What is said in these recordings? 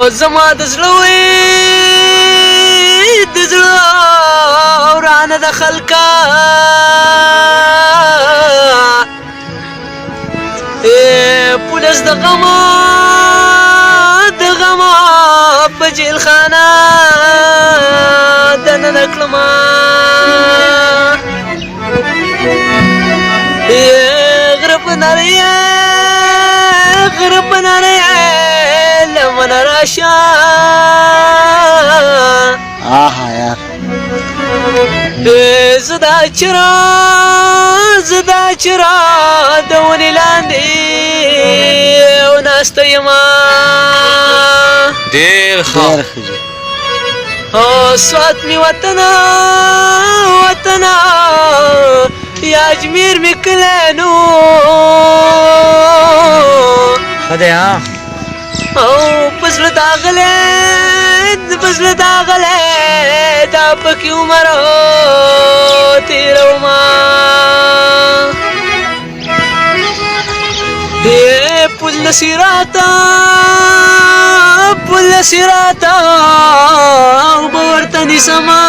زما د زړه وې د زړه ورانه د خلکا پولیس د غما په جیل خانه دننه کړمه غره په نری لمن راشه آها یار زدا چرا د ونې لاندې وناسته یمه ډېر ښه سوات می وطنه یا اجمیر می کلینو ښه دی ها او پزړه داغلی دا پکې عمر تېرومه پل نصیراته اوبه ورته نیسمه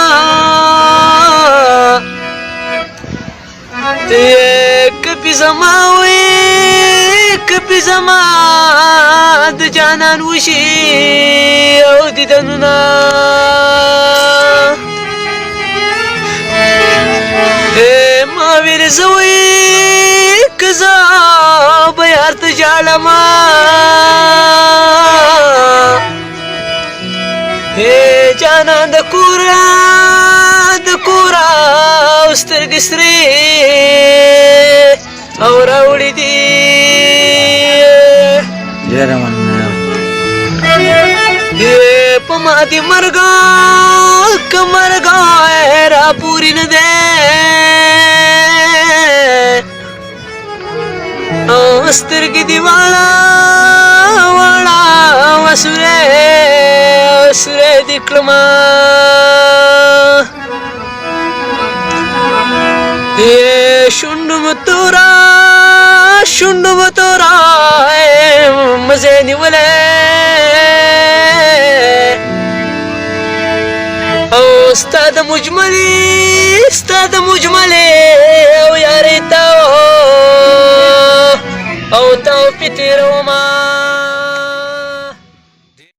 کپی زما د جانان وشي او دیدنونه ما ویل زوی که زه به یار ته ژاړمه جانان د کوره او سترګې سرې او راوړي دي ډېره مننه په ما دې مرګه که مرګه را پورې نه دی سترګې دې واړه سورې دې کړمه شونډو مو تورا مزې نیولې او ستا د مجملې او یارې او تاو پې تېرومه